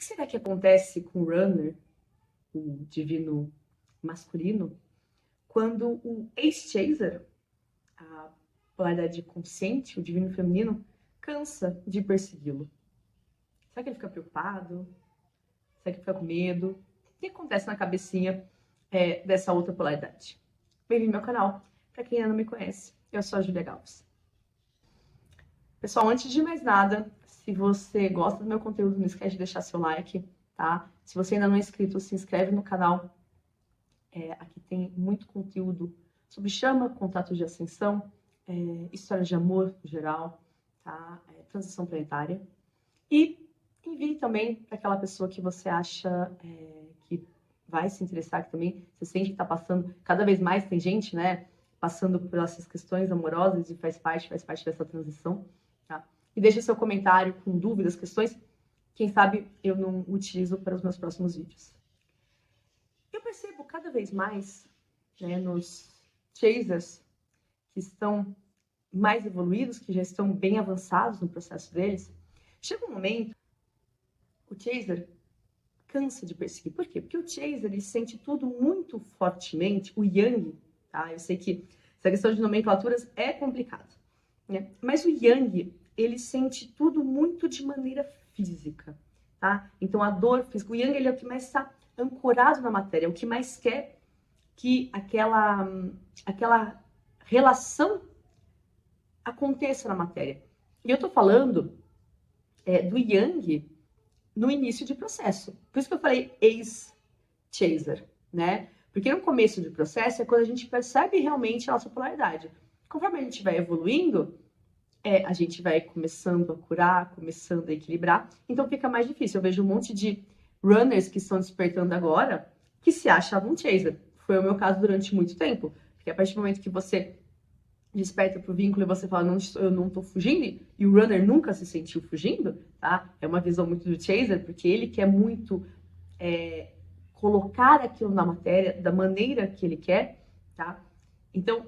que será que acontece com o runner, o divino masculino, quando o ace chaser, a polaridade consciente, o divino feminino, cansa de persegui-lo? Será que ele fica preocupado? Será que ele fica com medo? O que acontece na cabecinha dessa outra polaridade? Bem-vindo ao meu canal. Para quem ainda não me conhece, eu sou a Júlia Galvez. Pessoal, antes de mais nada, se você gosta do meu conteúdo, não esquece de deixar seu like, tá? Se você ainda não é inscrito, se inscreve no canal. Aqui tem muito conteúdo sobre chama, contato de ascensão, história de amor em geral, tá? Transição planetária. E envie também para aquela pessoa que você acha que vai se interessar, que também você sente que está passando, cada vez mais tem gente, né, passando por essas questões amorosas e faz parte dessa transição, tá? E deixe seu comentário com dúvidas, questões, quem sabe eu não utilizo para os meus próximos vídeos. Eu percebo cada vez mais, né, nos chasers que estão mais evoluídos, que já estão bem avançados no processo deles, chega um momento, o chaser cansa de perseguir. Por quê? Porque o chaser, ele sente tudo muito fortemente, o yang, tá? Eu sei que essa questão de nomenclaturas é complicada, né? Mas o yang, ele sente tudo muito de maneira física, tá? Então a dor física, o yang, ele é o que mais está ancorado na matéria, é o que mais quer que aquela relação aconteça na matéria. E eu tô falando do yang no início de processo. Por isso que eu falei ex-chaser, né? Porque no começo de processo é quando a gente percebe realmente a nossa polaridade. Conforme a gente vai evoluindo, a gente vai começando a curar, começando a equilibrar, então fica mais difícil. Eu vejo um monte de runners que estão despertando agora que se achavam chaser. Foi o meu caso durante muito tempo, porque a partir do momento que você desperta pro vínculo e você fala, não, eu não tô fugindo, e o runner nunca se sentiu fugindo, tá? É uma visão muito do chaser, porque ele quer muito colocar aquilo na matéria da maneira que ele quer, tá? Então,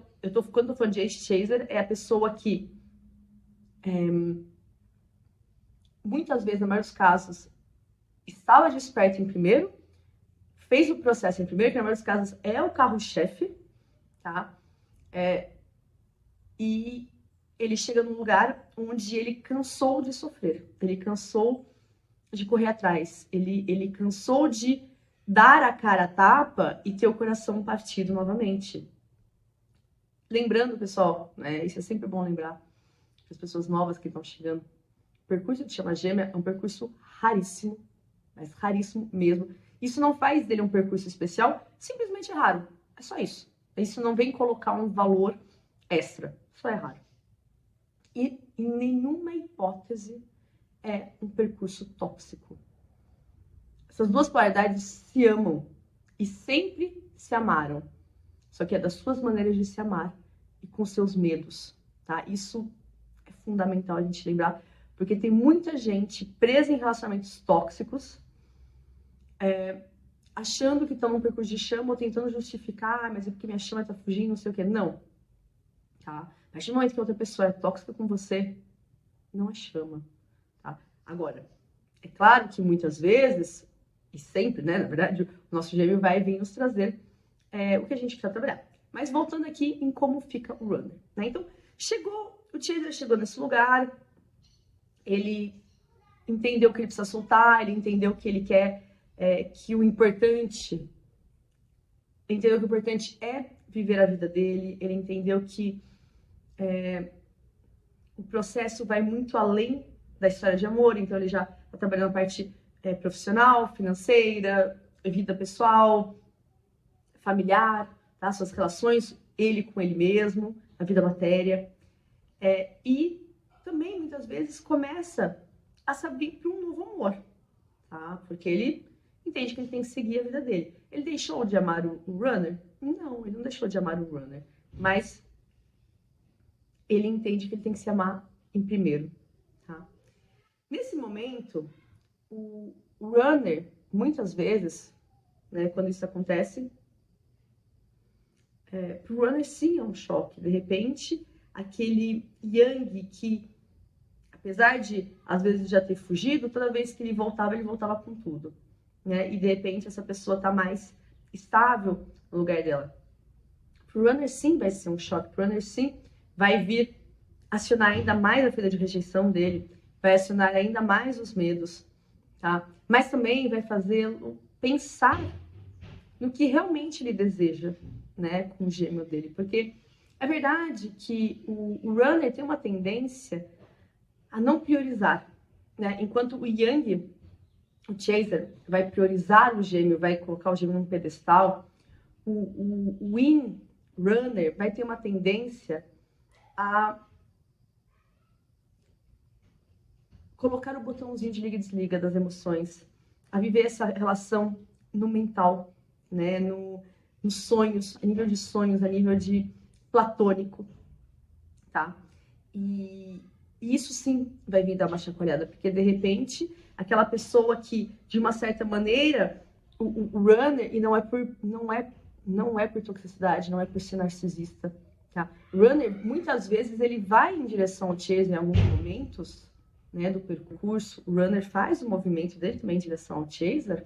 quando eu tô falando de ex-chaser, é a pessoa que muitas vezes, na maioria dos casos, estava desperto em primeiro, fez o processo em primeiro, que na maioria dos casos é o carro-chefe, tá? E ele chega num lugar onde ele cansou de sofrer, ele cansou de correr atrás, ele cansou de dar a cara a tapa e ter o coração partido novamente. Lembrando, pessoal, né, isso é sempre bom lembrar para as pessoas novas que estão chegando, o percurso de chama gêmea é um percurso raríssimo, mas raríssimo mesmo. Isso não faz dele um percurso especial, simplesmente é raro, é só isso. Isso não vem colocar um valor extra, só é raro. E em nenhuma hipótese é um percurso tóxico. Essas duas polaridades se amam e sempre se amaram. Só que é das suas maneiras de se amar e com seus medos, tá? Isso é fundamental a gente lembrar, porque tem muita gente presa em relacionamentos tóxicos, achando que estão num percurso de chama ou tentando justificar, mas é porque minha chama tá fugindo, não sei o quê. Não. Tá? A partir do momento que outra pessoa é tóxica com você, não é chama, tá? Agora, é claro que muitas vezes, e sempre, né, na verdade, o nosso gêmeo vai vir nos trazer o que a gente precisa trabalhar. Mas voltando aqui em como fica o runner, né? Então, o chaser chegou nesse lugar, ele entendeu que ele precisa soltar, ele entendeu que ele quer, que o importante, entendeu que o importante é viver a vida dele, ele entendeu que o processo vai muito além da história de amor, então ele já está trabalhando a parte profissional, financeira, vida pessoal, familiar, tá? Suas relações, ele com ele mesmo, a vida matéria. E também, muitas vezes, começa a se abrir para um novo amor, tá? Porque ele entende que ele tem que seguir a vida dele. Ele deixou de amar o runner? Não, ele não deixou de amar o runner, mas ele entende que ele tem que se amar em primeiro, tá? Nesse momento, o runner, muitas vezes, né, quando isso acontece, pro runner sim é um choque. De repente, aquele yang que apesar de, às vezes, já ter fugido, toda vez que ele voltava com tudo, né? E, de repente, essa pessoa tá mais estável no lugar dela. Pro runner, sim, vai ser um choque. Pro runner, sim, vai vir acionar ainda mais a fila de rejeição dele, vai acionar ainda mais os medos, tá? Mas também vai fazê-lo pensar no que realmente ele deseja, né, com o gêmeo dele. Porque é verdade que o runner tem uma tendência a não priorizar, né? Enquanto o yang, o chaser, vai priorizar o gêmeo, vai colocar o gêmeo num pedestal, o yin runner vai ter uma tendência a colocar o botãozinho de liga e desliga das emoções, a viver essa relação no mental, né, nos sonhos, a nível de sonhos, a nível de platônico, tá? E isso sim vai vir dar uma chacoalhada, porque de repente aquela pessoa que, de uma certa maneira, o runner, e não é por toxicidade, não é por ser narcisista, tá? O runner, muitas vezes, ele vai em direção ao chase em alguns momentos, né, do percurso. O runner faz o movimento dele também em direção ao chaser,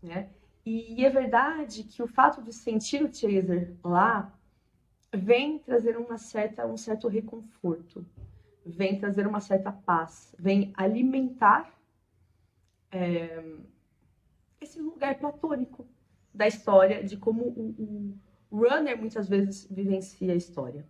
né? E é verdade que o fato de sentir o chaser lá vem trazer um certo reconforto, vem trazer uma certa paz, vem alimentar esse lugar platônico da história, de como o runner muitas vezes vivencia a história,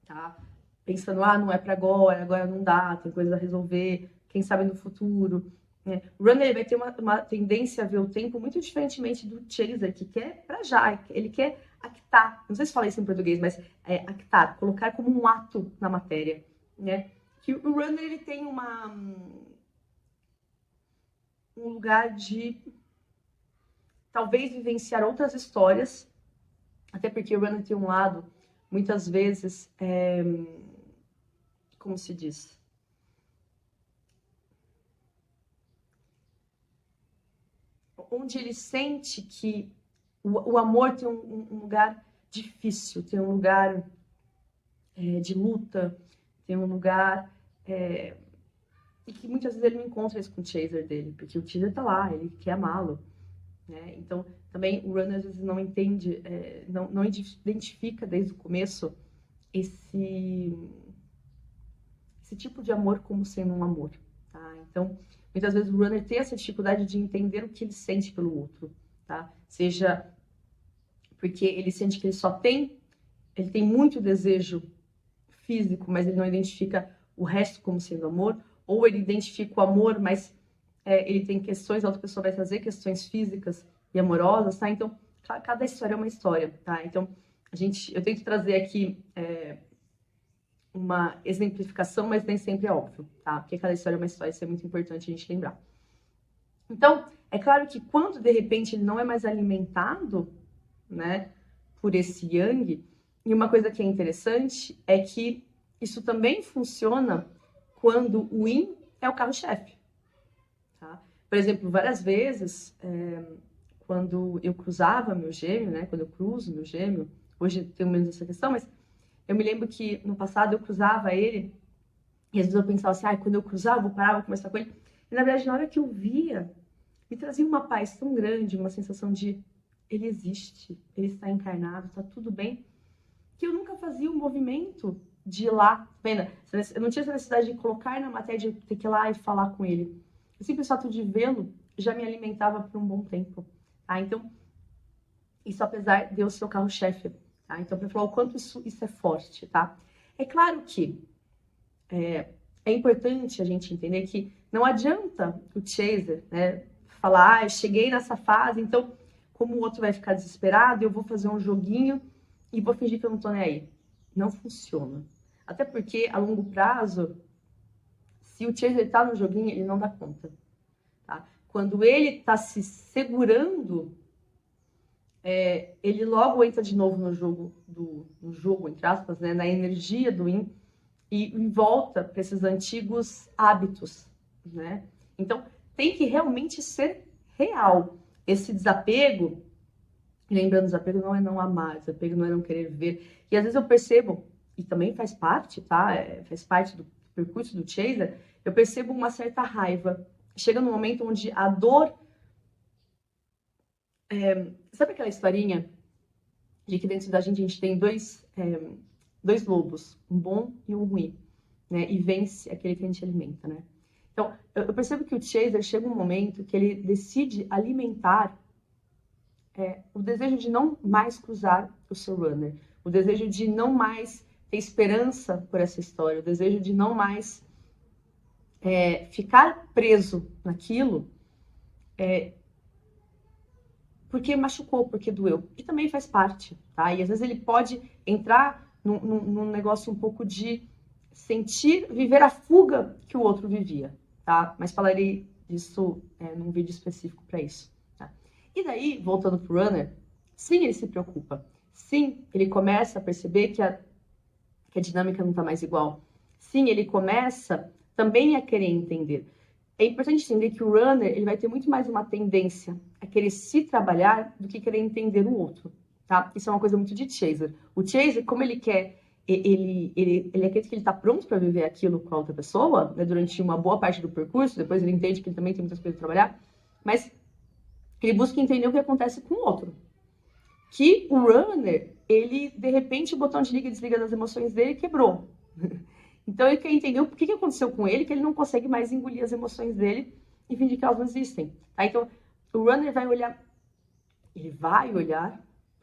tá? Pensando, não é para agora não dá, tem coisa a resolver, quem sabe no futuro. Né? O runner vai ter uma tendência a ver o tempo muito diferentemente do chaser, que quer para já, ele quer actar, não sei se fala isso em português, mas é actar, colocar como um ato na matéria, né? Que o runner, ele tem um lugar de talvez vivenciar outras histórias, até porque o runner tem um lado, muitas vezes, como se diz? Onde ele sente que o amor tem um lugar difícil, tem um lugar de luta, tem um lugar e que muitas vezes ele não encontra isso com o chaser dele, porque o chaser tá lá, ele quer amá-lo, né? Então, também o runner às vezes não entende, não identifica desde o começo esse tipo de amor como sendo um amor, tá? Então, muitas vezes o runner tem essa dificuldade de entender o que ele sente pelo outro, tá? Seja porque ele sente que ele tem muito desejo físico, mas ele não identifica o resto como sendo amor, ou ele identifica o amor, mas ele tem questões, a outra pessoa vai trazer questões físicas e amorosas, tá? Então, cada história é uma história, tá? Então, eu tento trazer aqui uma exemplificação, mas nem sempre é óbvio, tá? Porque cada história é uma história, isso é muito importante a gente lembrar. Então, é claro que quando, de repente, ele não é mais alimentado, né, por esse yang, e uma coisa que é interessante é que isso também funciona quando o yin é o carro-chefe, tá? Por exemplo, várias vezes, quando eu cruzava meu gêmeo, né, quando eu cruzo meu gêmeo, hoje tenho menos essa questão, mas eu me lembro que no passado eu cruzava ele e às vezes eu pensava assim, quando eu cruzava, eu vou parar, vou conversar com ele. E na verdade, na hora que eu via, me trazia uma paz tão grande, uma sensação de ele existe, ele está encarnado, está tudo bem, que eu nunca fazia o movimento de ir lá, vendo? Eu não tinha essa necessidade de colocar na matéria, de ter que ir lá e falar com ele. O simples fato de vê-lo já me alimentava por um bom tempo. Tá? Então, isso apesar de eu ser o carro-chefe. Tá? Então, para falar o quanto isso é forte. Tá? É claro que é importante a gente entender que não adianta o chaser, né, falar, eu cheguei nessa fase, então como o outro vai ficar desesperado, eu vou fazer um joguinho e vou fingir que eu não tô nem aí. Não funciona. Até porque, a longo prazo, se o chaser tá no joguinho, ele não dá conta. Tá? Quando ele tá se segurando, ele logo entra de novo no jogo, entre aspas, né, na energia do yin, e volta para esses antigos hábitos, né? Então, tem que realmente ser real. Esse desapego, lembrando, desapego não é não amar, desapego não é não querer ver. E às vezes eu percebo, e também faz parte, tá? Faz parte do percurso do Chaser, eu percebo uma certa raiva. Chega num momento onde a dor... sabe aquela historinha de que dentro da gente tem dois lobos, um bom e um ruim, né? E vence aquele que a gente alimenta, né? Então, eu percebo que o Chaser chega um momento que ele decide alimentar o desejo de não mais cruzar o seu runner, o desejo de não mais ter esperança por essa história, o desejo de não mais ficar preso naquilo, porque machucou, porque doeu, que também faz parte, tá? E às vezes ele pode entrar num negócio um pouco de viver a fuga que o outro vivia, tá? Mas falarei disso num vídeo específico para isso. Tá? E daí, voltando pro runner, sim, ele se preocupa. Sim, ele começa a perceber que a dinâmica não tá mais igual. Sim, ele começa também a querer entender. É importante entender que o runner ele vai ter muito mais uma tendência a querer se trabalhar do que querer entender o outro, tá? Isso é uma coisa muito de Chaser. O Chaser, como ele quer, ele acredita que ele está pronto para viver aquilo com a outra pessoa, né, durante uma boa parte do percurso, depois ele entende que ele também tem muitas coisas para trabalhar, mas ele busca entender o que acontece com o outro. Que o runner, ele, de repente, o botão de liga e desliga das emoções dele quebrou. Então ele quer entender o que aconteceu com ele, que ele não consegue mais engolir as emoções dele e fingir que elas não existem. Tá? Então o runner vai olhar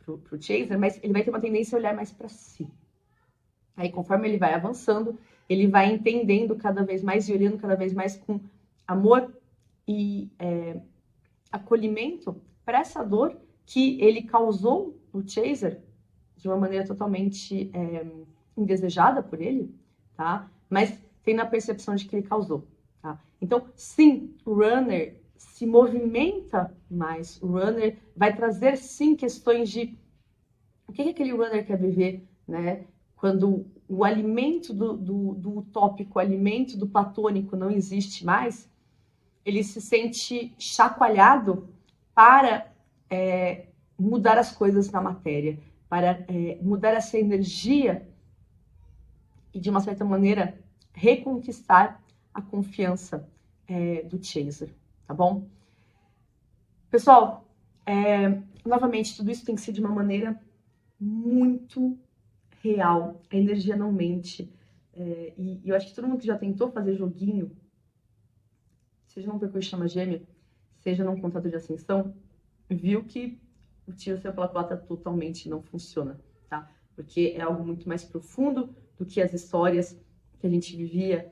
pro Chaser, mas ele vai ter uma tendência a olhar mais para si. Aí conforme ele vai avançando, ele vai entendendo cada vez mais e olhando cada vez mais com amor e acolhimento para essa dor que ele causou no Chaser de uma maneira totalmente indesejada por ele, tá? Mas tem na percepção de que ele causou, tá? Então, sim, o runner se movimenta mais, o runner vai trazer, sim, questões de o que aquele runner quer viver, né? Quando o alimento do utópico, o alimento do platônico não existe mais, ele se sente chacoalhado para mudar as coisas na matéria, para mudar essa energia e, de uma certa maneira, reconquistar a confiança do Chaser, tá bom? Pessoal, novamente, tudo isso tem que ser de uma maneira muito real. A energia não mente. E eu acho que todo mundo que já tentou fazer joguinho, seja num percurso de chama gêmea, seja num contrato de ascensão, viu que o tiro seu pela culatra totalmente não funciona, tá? Porque é algo muito mais profundo do que as histórias que a gente vivia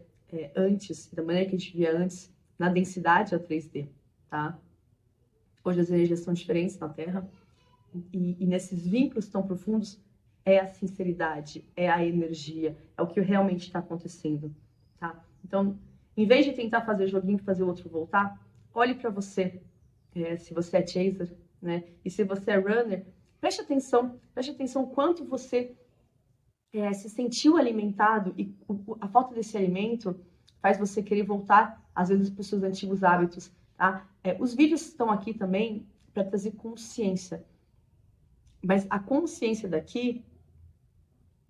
antes, da maneira que a gente vivia antes, na densidade a 3D, tá? Hoje as energias são diferentes na Terra e nesses vínculos tão profundos é a sinceridade, é a energia, é o que realmente está acontecendo, tá? Então, em vez de tentar fazer joguinho e fazer o outro voltar, olhe para você, se você é Chaser, né? E se você é runner, preste atenção quanto você se sentiu alimentado e a falta desse alimento faz você querer voltar, às vezes, para os seus antigos hábitos, tá? Os vídeos estão aqui também para trazer consciência, mas a consciência daqui,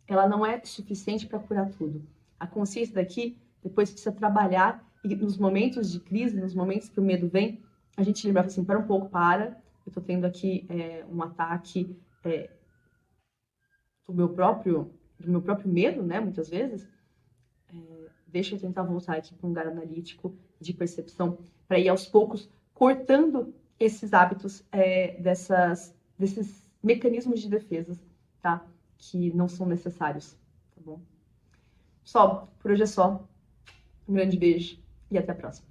ela não é suficiente para curar tudo. A consciência daqui, depois precisa trabalhar e nos momentos de crise, nos momentos que o medo vem, a gente lembra assim, para um pouco, eu tô tendo aqui um ataque do meu próprio medo, né, muitas vezes, deixa eu tentar voltar aqui para um lugar analítico de percepção, para ir aos poucos cortando esses hábitos, desses mecanismos de defesa, tá, que não são necessários, tá bom? Pessoal, por hoje é só. Um grande beijo e até a próxima.